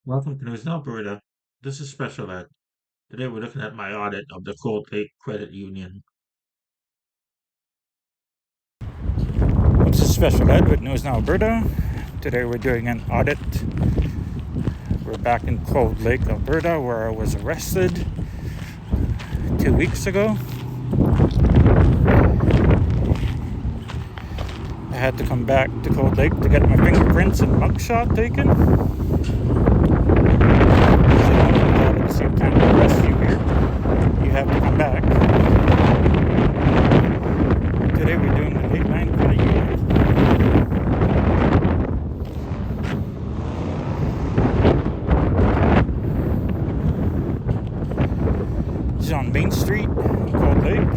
Welcome to News Alberta. This is Special Ed. Today we're looking at my audit of the Cold Lake Credit Union. This is Special Ed with News Now Alberta. Today we're doing an audit. We're back in Cold Lake, Alberta, where I was arrested 2 weeks ago. I had to come back to Cold Lake to get my fingerprints and mugshot taken. At the same time they arrest you here, you have to come back. Today we're doing the Lakeland Credit Union. This is on Main Street in Cold Lake.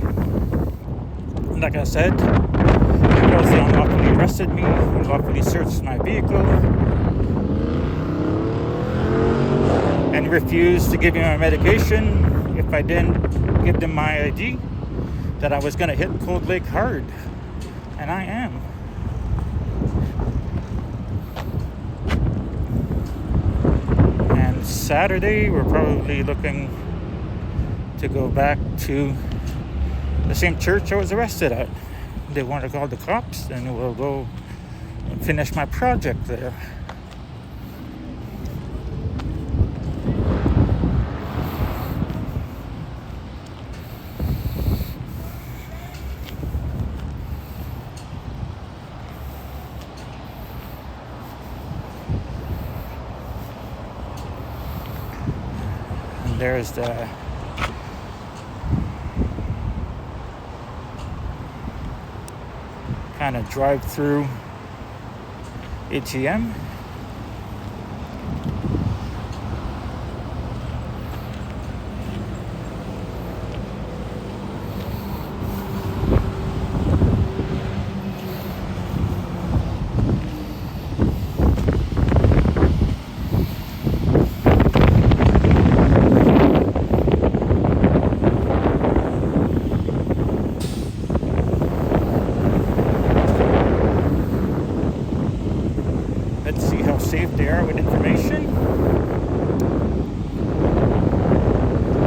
Like I said, because they unlawfully arrested me, unlawfully searched my vehicle, and refused to give me my medication if I didn't give them my ID, that I was going to hit Cold Lake hard. And I am. And Saturday, we're probably looking to go back to the same church I was arrested at. They want to call the cops, and we'll go and finish my project there. And there's the kind of drive-through ATM. Let's see how safe they are with information.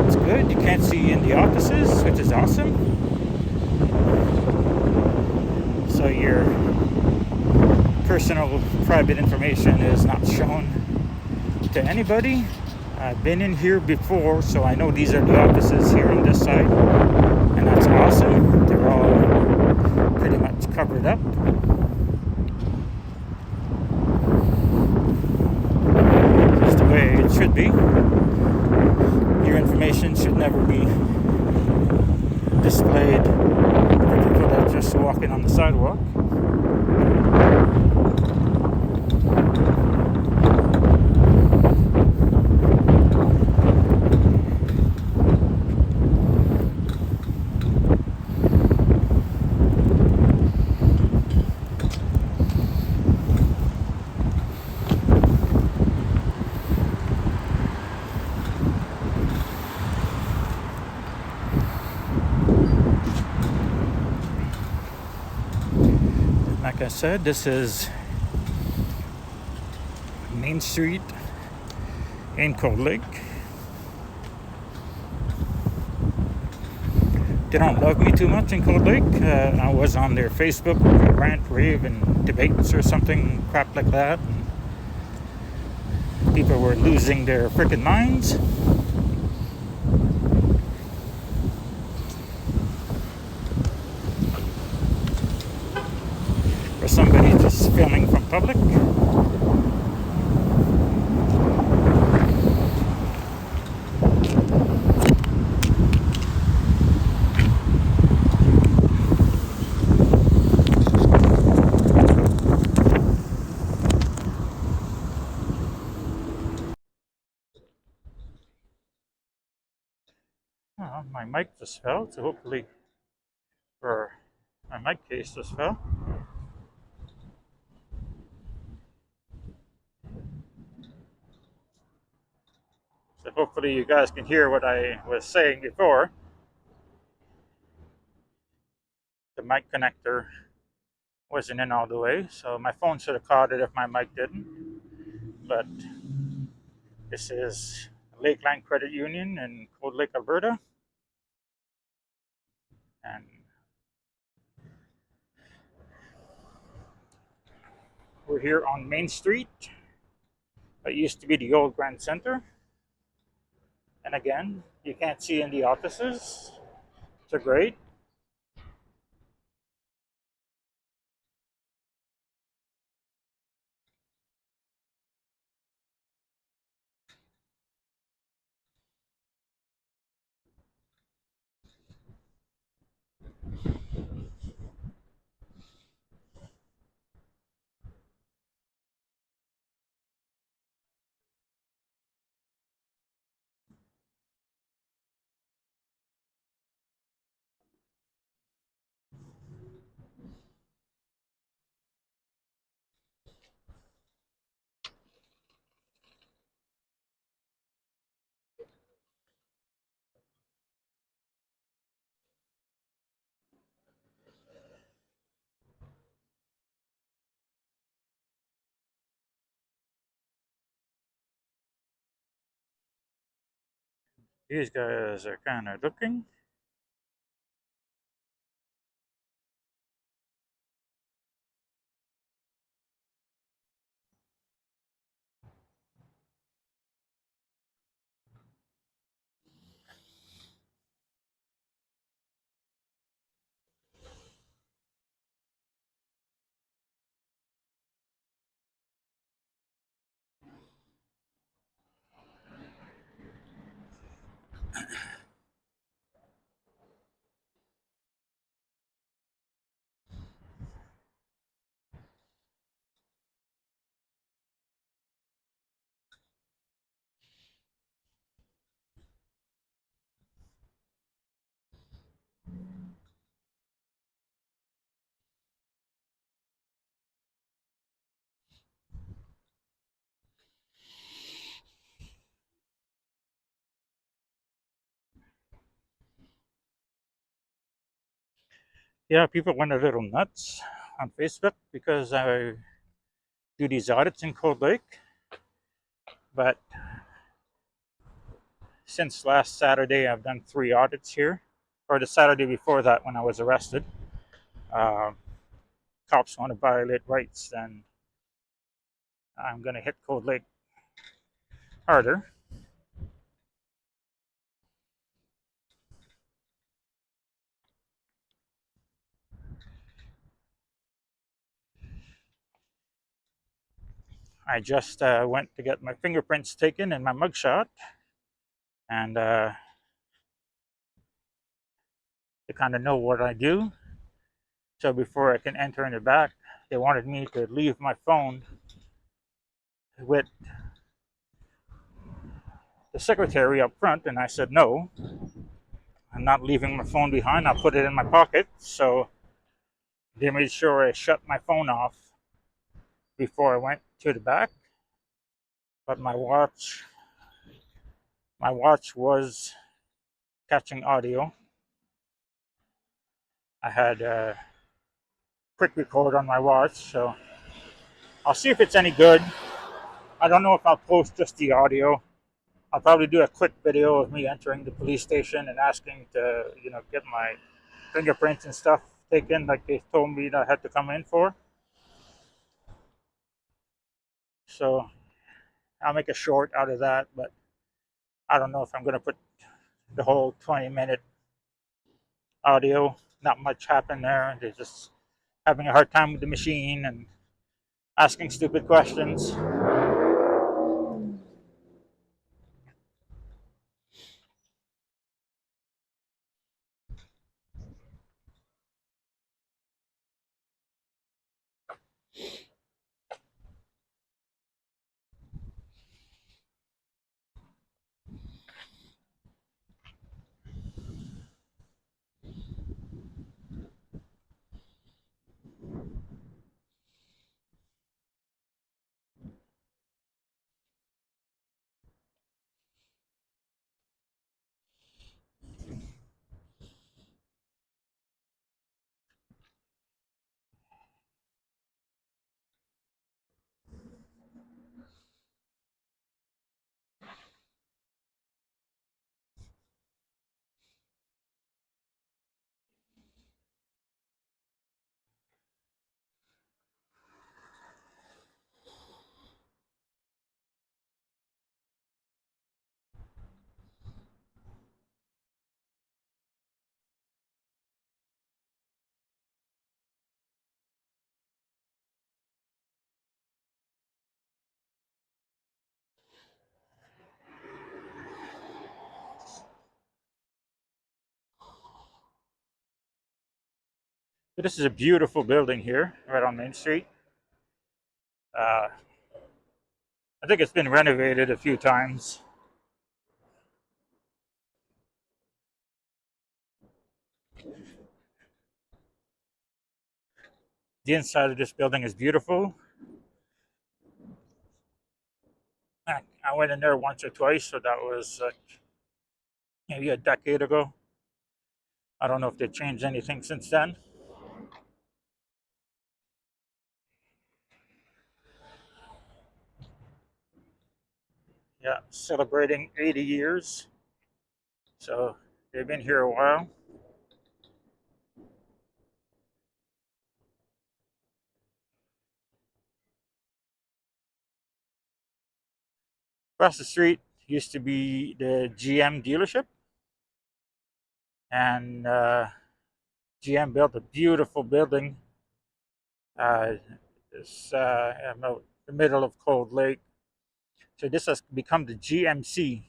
It's good. You can't see in the offices, which is awesome. So your personal private information is not shown to anybody. I've been in here before, so I know these are the offices here on this side, and that's awesome. They're all pretty much covered up. Just the way it should be. Your information should never be displayed for people that are just walking on the sidewalk. Like I said, this is Main Street in Cold Lake. They don't love me too much in Cold Lake. I was on their Facebook rant, rave, and debates or something crap like that. And people were losing their freaking minds. For somebody just filming from public. My mic just fell, so hopefully, or my mic case just fell. So hopefully you guys can hear what I was saying before. The mic connector wasn't in all the way, so my phone should have caught it if my mic didn't. But This is Lakeland Credit Union in Cold Lake, Alberta, and we're here on Main Street. That used to be the old Grand Center. And again, you can't see in the offices. It's great. These guys are kind of looking. Yeah, people went a little nuts on Facebook because I do these audits in Cold Lake. But since last Saturday, I've done 3 audits here, or the Saturday before that when I was arrested. Uh, Cops want to violate rights, then I'm going to hit Cold Lake harder. I just went to get my fingerprints taken and my mugshot, and they kind of know what I do. So before I can enter in the back, they wanted me to leave my phone with the secretary up front, and I said no. I'm not leaving my phone behind. I'll put it in my pocket. So they made sure I shut my phone off before I went to the back. But my watch was catching audio. I had a quick record on my watch, so I'll see if it's any good. I don't know if I'll post just the audio. I'll probably do a quick video of me entering the police station and asking to, get my fingerprints and stuff taken, like they told me that I had to come in for. So I'll make a short out of that, but I don't know if I'm going to put the whole 20-minute audio. Not much happened there. They're just having a hard time with the machine and asking stupid questions. So this is a beautiful building here, right on Main Street. Uh, I think it's been renovated a few times. The inside of this building is beautiful. I went in there once or twice, so that was maybe a decade ago. I don't know if they've changed anything since then. Yeah, celebrating 80 years. So they've been here a while. Across the street used to be the GM dealership, and GM built a beautiful building. Uh, it's in the middle of Cold Lake. So this has become the GMC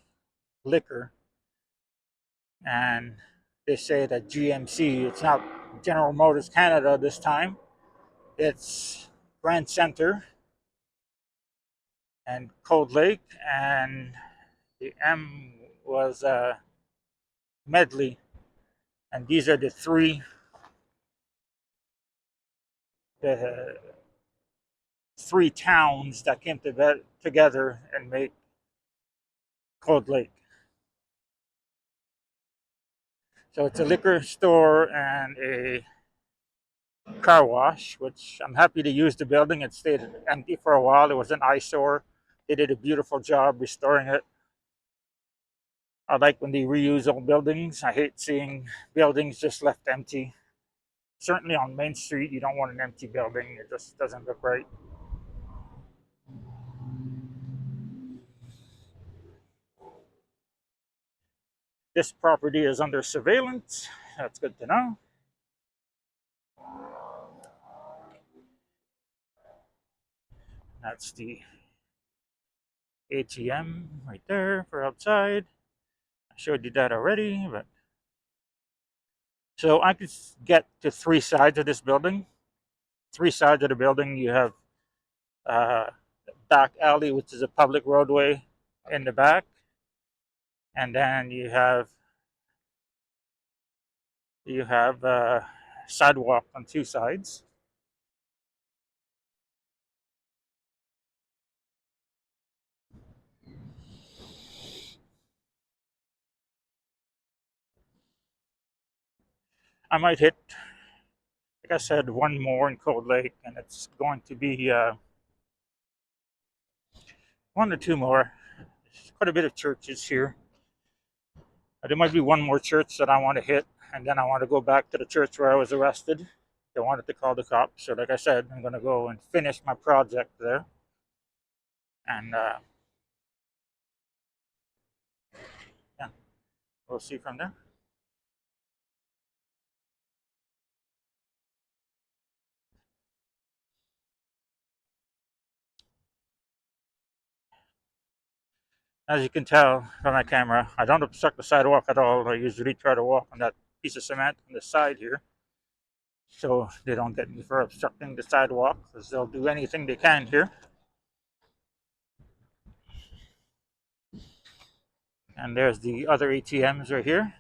liquor, and they say that GMC, it's not General Motors Canada this time, it's Grand Center and Cold Lake, and the M was Medley, and these are the three towns that came together and made Cold Lake. So it's a liquor store and a car wash, which I'm happy to use the building. It stayed empty for a while. It was an eyesore. They did a beautiful job restoring it. I like when they reuse old buildings. I hate seeing buildings just left empty. Certainly on Main Street, you don't want an empty building. It just doesn't look right. This property is under surveillance. That's good to know. That's the ATM right there for outside. I showed you that already, but so I could get to three sides of this building. Three sides of the building, you have uh, back alley, which is a public roadway in the back, and then you have sidewalk on two sides. I might hit, like I said, one more in Cold Lake, and it's going to be one or two more. There's quite a bit of churches here. There might be one more church that I want to hit, and then I want to go back to the church where I was arrested. They wanted to call the cops, so like I said, I'm going to go and finish my project there, and yeah, we'll see from there. As you can tell from my camera, I don't obstruct the sidewalk at all. I usually try to walk on that piece of cement on the side here, so they don't get me for obstructing the sidewalk, because they'll do anything they can here. And there's the other ATMs right here.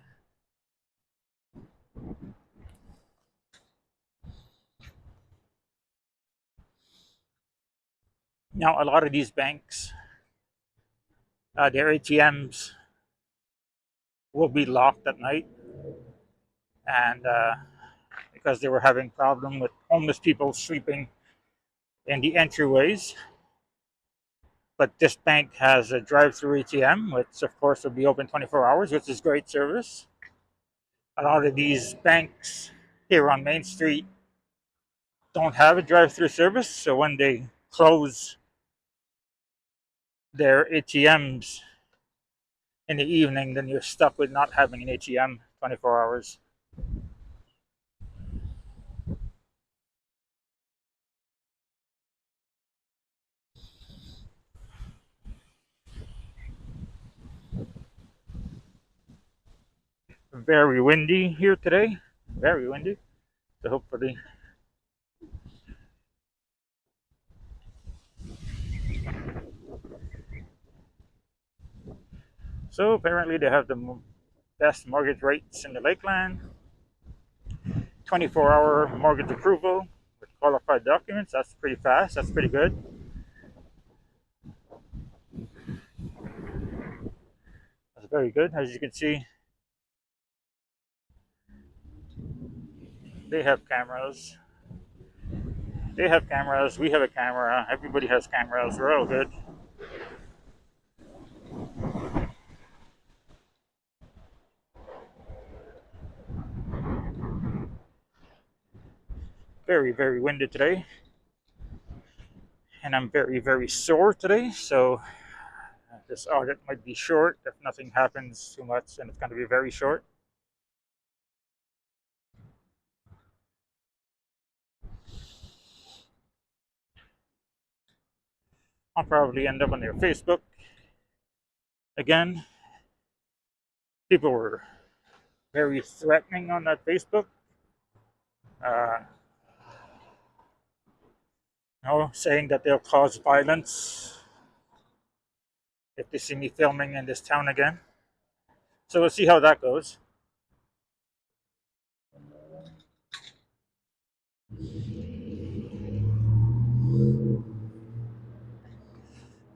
Now, a lot of these banks, their ATMs will be locked at night, and because they were having problem with homeless people sleeping in the entryways. But this bank has a drive-through ATM, which of course will be open 24 hours, which is great service. A lot of these banks here on Main Street don't have a drive-through service, so when they close their ATMs in the evening, then you're stuck with not having an ATM 24 hours. Very windy here today. Very windy. So hopefully, so apparently they have the best mortgage rates in the Lakeland. 24-hour mortgage approval with qualified documents. That's pretty fast. That's pretty good. That's very good. As you can see, they have cameras. They have cameras. We have a camera. Everybody has cameras. We're all good. Very, very windy today. And I'm very, very sore today. So this audit might be short if nothing happens too much, and it's going to be very short. I'll probably end up on their Facebook again. People were very threatening on that Facebook. Uh, saying that they'll cause violence if they see me filming in this town again. So we'll see how that goes.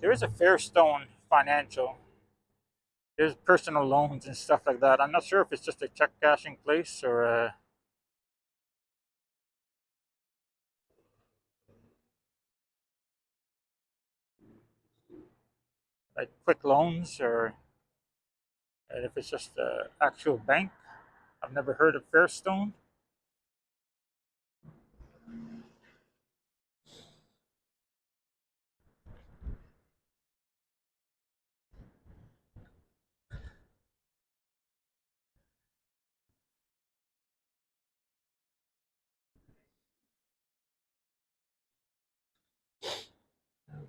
There is a Fairstone Financial. There's personal loans and stuff like that. I'm not sure if it's just a check cashing place or like quick loans, or if it's just an actual bank. I've never heard of Fairstone.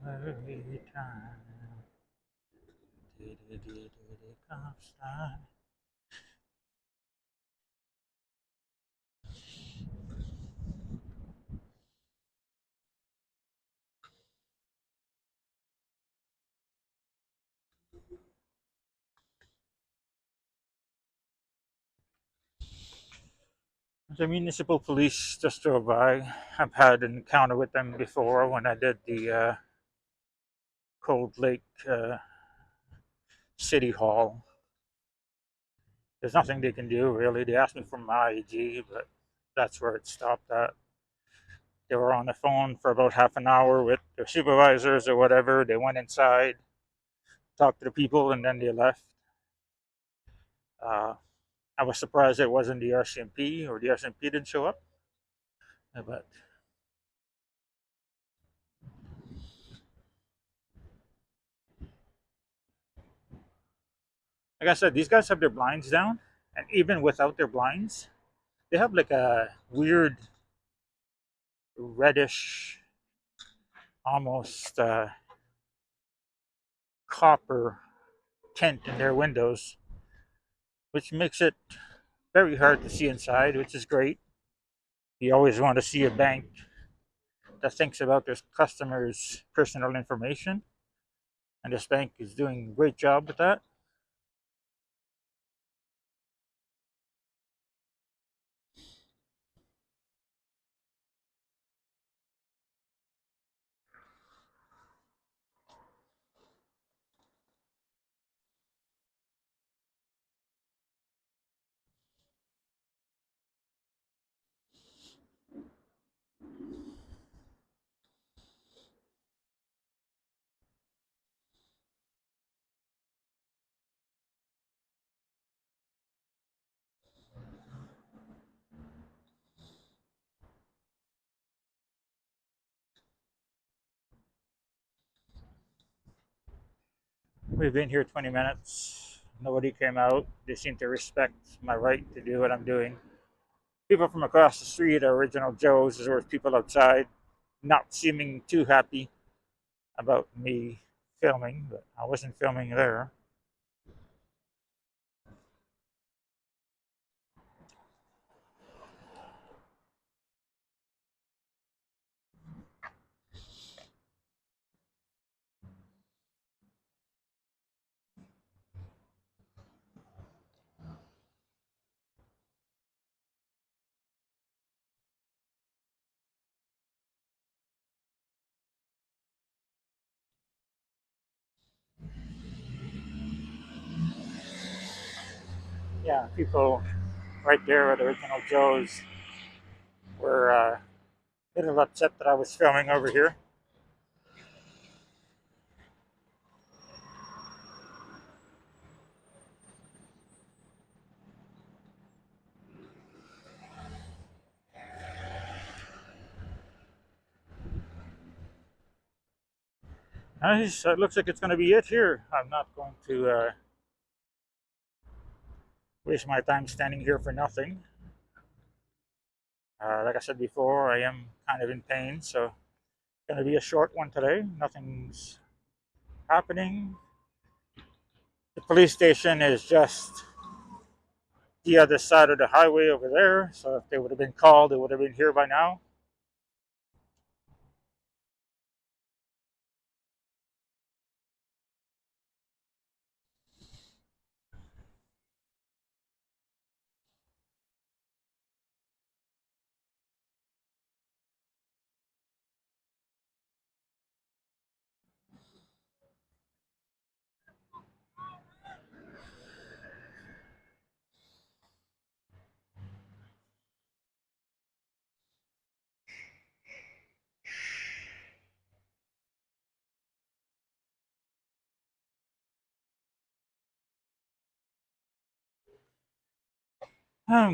Every time comes time. The municipal police just drove by. I've had an encounter with them before when I did the Cold Lake City Hall. There's nothing they can do really. They asked me for my ID, but that's where it stopped at. They were on the phone for about half an hour with their supervisors or whatever. They went inside, talked to the people, and then they left. Uh, I was surprised it wasn't the RCMP, or the RCMP didn't show up. But like I said, these guys have their blinds down, and even without their blinds, they have like a weird reddish, almost copper tint in their windows, which makes it very hard to see inside, which is great. You always want to see a bank that thinks about their customers' personal information, and this bank is doing a great job with that. We've been here 20 minutes. Nobody came out. They seem to respect my right to do what I'm doing. People from across the street, original Joes, there were people outside not seeming too happy about me filming, but I wasn't filming there. Yeah, people right there at Original Joe's were a little upset that I was filming over here. Nice. It looks like it's going to be it here. I'm not going to waste my time standing here for nothing. Like I said before, I am kind of in pain, so it's going to be a short one today. Nothing's happening. The police station is just the other side of the highway over there, so if they would have been called, they would have been here by now.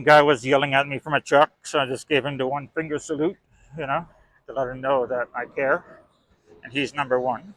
Guy was yelling at me from a truck, so I just gave him the one finger salute, you know, to let him know that I care, and he's number one.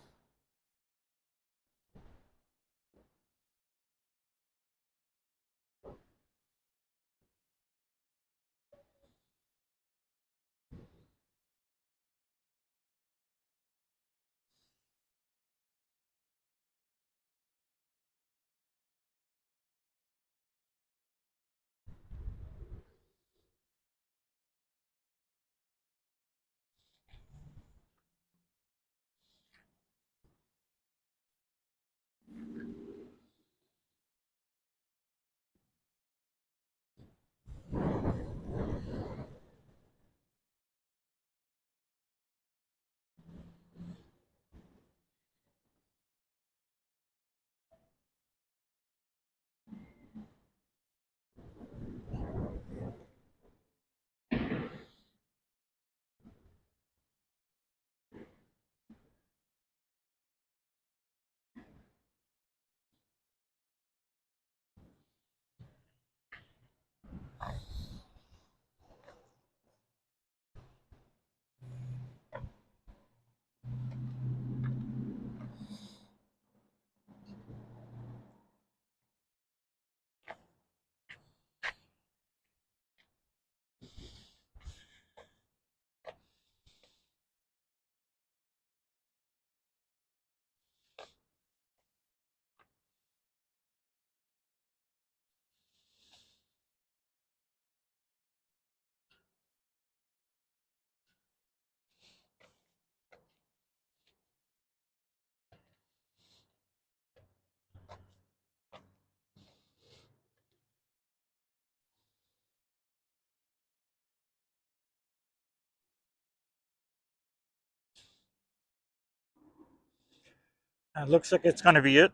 It looks like it's going to be it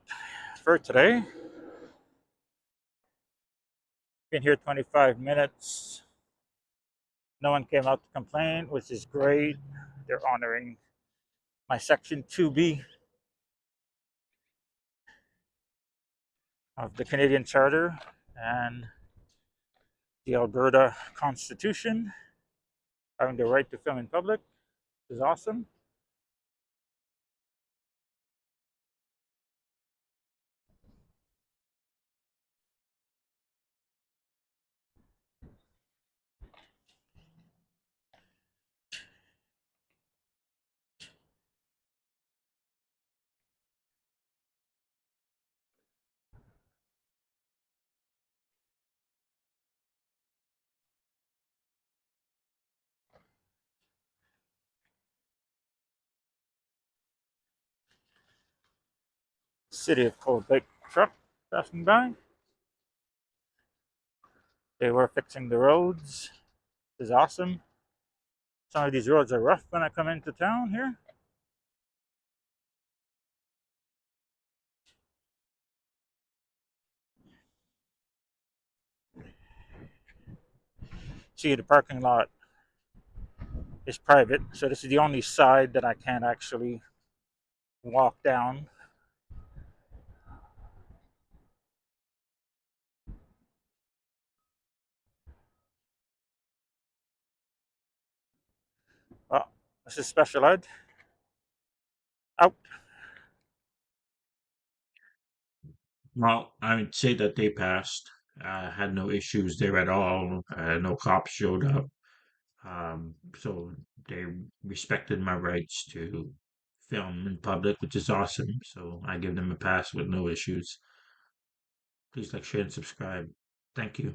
for today. Been here 25 minutes. No one came out to complain, which is great. They're honoring my Section 2B of the Canadian Charter and the Alberta Constitution. Having the right to film in public is awesome. City of Cold Lake truck passing by. They were fixing the roads. This is awesome. Some of these roads are rough when I come into town here. See, the parking lot is private, so this is the only side that I can't actually walk down. Oh, this is special ed. Out. Well, I would say that they passed. Had no issues there at all. No cops showed up. So they respected my rights to film in public, which is awesome. So I give them a pass with no issues. Please like, share, and subscribe. Thank you.